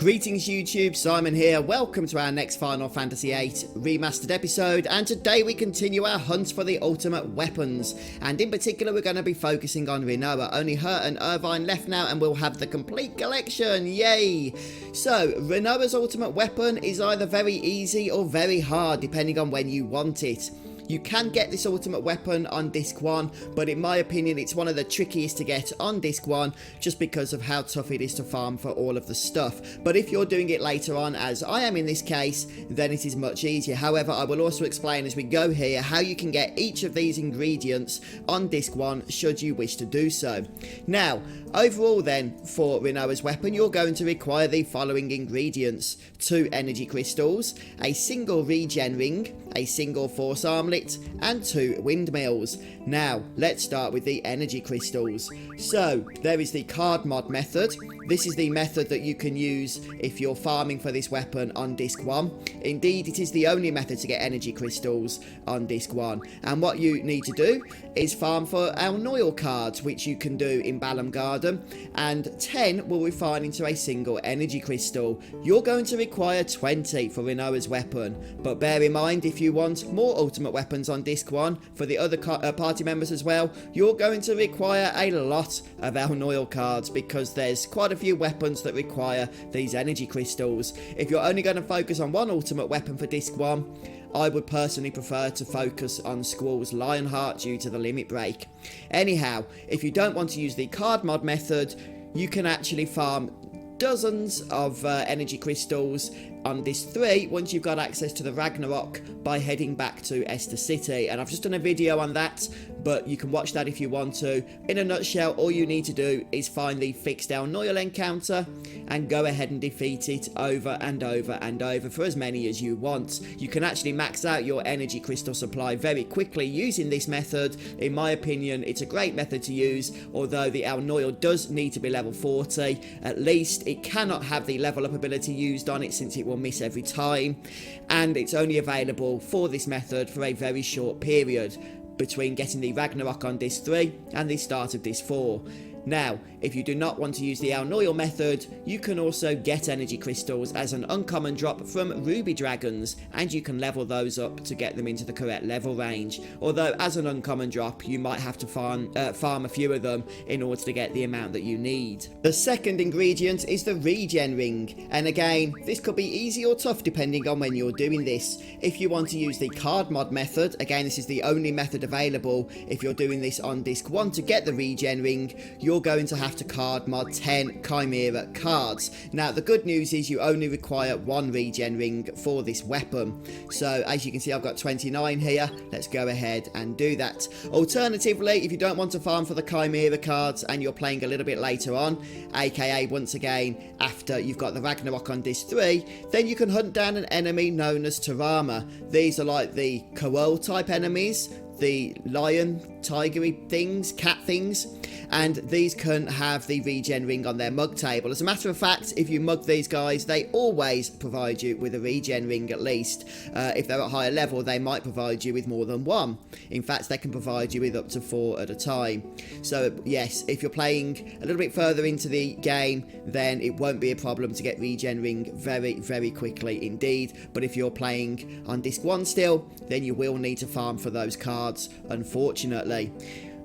Greetings YouTube, Simon here. Welcome to our next Final Fantasy VIII Remastered episode, and today we continue our hunt for the ultimate weapons, and in particular we're going to be focusing on Rinoa. Only her and Irvine left now and we'll have the complete collection, yay! So, Rinoa's ultimate weapon is either very easy or very hard depending on when you want it. You can get this ultimate weapon on disc 1, but in my opinion it's one of the trickiest to get on disc 1 just because of how tough it is to farm for all of the stuff. But if you're doing it later on, as I am in this case, then it is much easier. However, I will also explain as we go here how you can get each of these ingredients on disc 1 should you wish to do so. Now, overall then, for Rinoa's weapon, you're going to require the following ingredients: 2 energy crystals, a single Regen Ring, a single Force Armlet, and 2 Windmills. Now, let's start with the energy crystals. So, there is the card mod method. This is the method that you can use if you're farming for this weapon on disc 1. Indeed, it is the only method to get energy crystals on disc 1. And what you need to do is farm for Alnoil cards, which you can do in Balam Garden, and 10 will refine into a single energy crystal. You're going to require 20 for Rinoa's weapon, but bear in mind, if you want more ultimate weapons on disc 1 for the other party members as well, you're going to require a lot of Alnoil cards, because there's quite a few weapons that require these energy crystals. If you're only going to focus on one ultimate weapon for disc 1, I would personally prefer to focus on Squall's Lionheart due to the limit break. Anyhow, if you don't want to use the card mod method, you can actually farm dozens of energy crystals on disc 3 once you've got access to the Ragnarok by heading back to Esther City, and I've just done a video on that, but you can watch that if you want to. In a nutshell, all you need to do is find the fixed Alnoil encounter and go ahead and defeat it over and over and over for as many as you want. You can actually max out your energy crystal supply very quickly using this method. In my opinion, it's a great method to use, although the Alnoil does need to be level 40 at least. It cannot have the level up ability used on it since it will miss every time, and it's only available for this method for a very short period between getting the Ragnarok on disc 3 and the start of disc 4. Now, if you do not want to use the Alnoil method, you can also get energy crystals as an uncommon drop from ruby dragons, and you can level those up to get them into the correct level range. Although as an uncommon drop, you might have to farm a few of them in order to get the amount that you need. The second ingredient is the Regen Ring, and again, this could be easy or tough depending on when you're doing this. If you want to use the card mod method, again this is the only method available if you're doing this on disc 1 to get the Regen Ring, you're going to have to card mod 10 Chimera cards. Now the good news is you only require 1 Regen Ring for this weapon. So as you can see, I've got 29 here. Let's go ahead and do that. Alternatively, if you don't want to farm for the Chimera cards and you're playing a little bit later on, aka once again after you've got the Ragnarok on disc 3, then you can hunt down an enemy known as Tarama. These are like the Koel type enemies, the lion, tigery things, cat things, and these can have the Regen Ring on their mug table. As a matter of fact, if you mug these guys, they always provide you with a Regen Ring at least. If they're at higher level, they might provide you with more than 1. In fact, they can provide you with up to 4 at a time. So yes, if you're playing a little bit further into the game, then it won't be a problem to get Regen Ring very, very quickly indeed. But if you're playing on disc 1 still, then you will need to farm for those cards, unfortunately.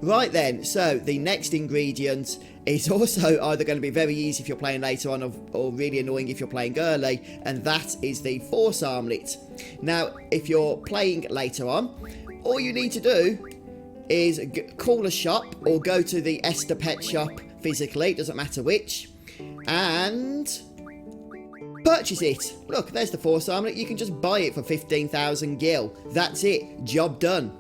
Right then, so the next ingredient is also either going to be very easy if you're playing later on, or really annoying if you're playing early, and that is the Force Armlet. Now, if you're playing later on, all you need to do is call a shop or go to the Esther Pet shop physically, doesn't matter which, and purchase it. Look, there's the Force Armlet. You can just buy it for 15,000 gil. That's it. Job done.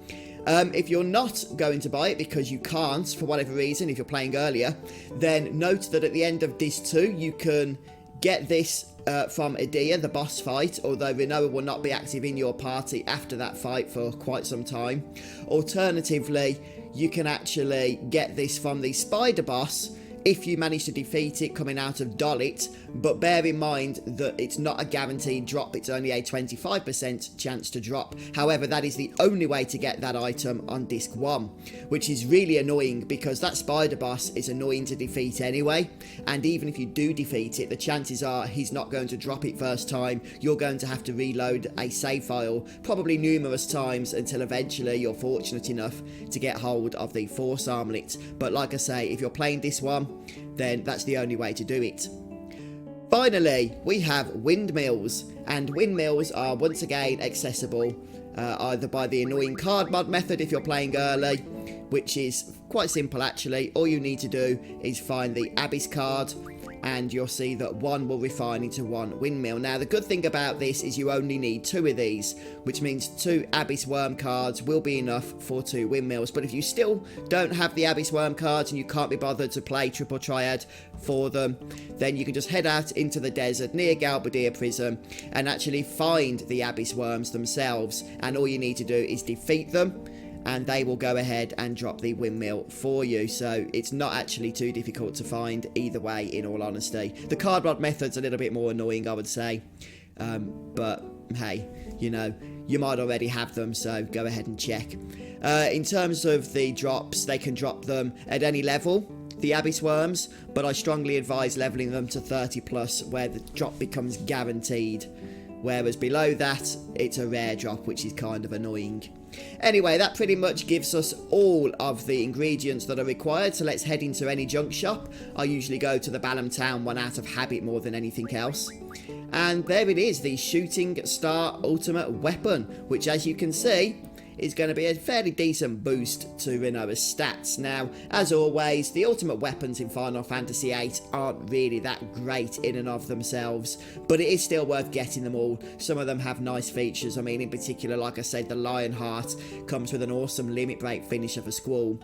If you're not going to buy it because you can't, for whatever reason, if you're playing earlier, then note that at the end of disc 2, you can get this from Edea, the boss fight, although Rinoa will not be active in your party after that fight for quite some time. Alternatively, you can actually get this from the spider boss if you manage to defeat it coming out of Dollet, but bear in mind that it's not a guaranteed drop, it's only a 25% chance to drop. However, that is the only way to get that item on disc 1, which is really annoying because that spider boss is annoying to defeat anyway, and even if you do defeat it, the chances are he's not going to drop it first time. You're going to have to reload a save file probably numerous times until eventually you're fortunate enough to get hold of the Force Armlet. But like I say, if you're playing this one, then that's the only way to do it. Finally, we have Windmills, and Windmills are once again accessible either by the annoying card mod method if you're playing early, which is quite simple actually. All you need to do is find the Abyss card, and you'll see that one will refine into one Windmill. Now, the good thing about this is you only need 2 of these, which means 2 Abyss Worm cards will be enough for 2 Windmills. But if you still don't have the Abyss Worm cards and you can't be bothered to play Triple Triad for them, then you can just head out into the desert near Galbadia Prism and actually find the Abyss Worms themselves. And all you need to do is defeat them, and they will go ahead and drop the Windmill for you. So it's not actually too difficult to find either way, in all honesty. The card mod method's a little bit more annoying, I would say, but hey, you know, you might already have them, so go ahead and check. In terms of the drops, they can drop them at any level, the Abyss Worms, but I strongly advise leveling them to 30 plus, where the drop becomes guaranteed, whereas below that it's a rare drop, which is kind of annoying. Anyway, that pretty much gives us all of the ingredients that are required, so let's head into any junk shop. I usually go to the Balam Town one out of habit more than anything else. And there it is, the Shooting Star Ultimate Weapon, which, as you can see, is going to be a fairly decent boost to Rinoa's stats. Now, as always, the ultimate weapons in Final Fantasy VIII aren't really that great in and of themselves, but it is still worth getting them all. Some of them have nice features. I mean, in particular, like I said, the Lionheart comes with an awesome limit break finisher for Squall.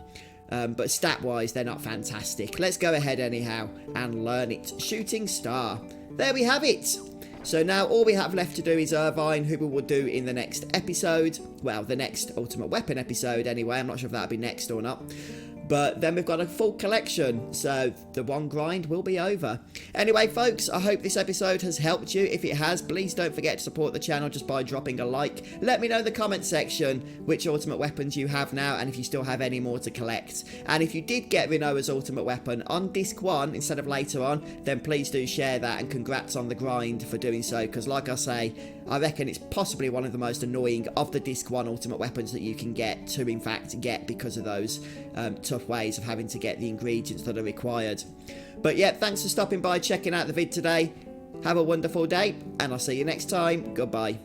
But stat-wise, they're not fantastic. Let's go ahead anyhow and learn it. Shooting Star. There we have it. So now all we have left to do is Irvine, who we will do in the next episode. Well, the next Ultimate Weapon episode anyway. I'm not sure if that'll be next or not. But then we've got a full collection, so the one grind will be over. Anyway, folks, I hope this episode has helped you. If it has, please don't forget to support the channel just by dropping a like. Let me know in the comment section which ultimate weapons you have now, and if you still have any more to collect. And if you did get Rinoa's ultimate weapon on disc 1 instead of later on, then please do share that, and congrats on the grind for doing so, because like I say, I reckon it's possibly one of the most annoying of the disc 1 ultimate weapons that you can get to, in fact, get, because of those tough ways of having to get the ingredients that are required. But yeah, thanks for stopping by, checking out the vid today. Have a wonderful day, and I'll see you next time. Goodbye.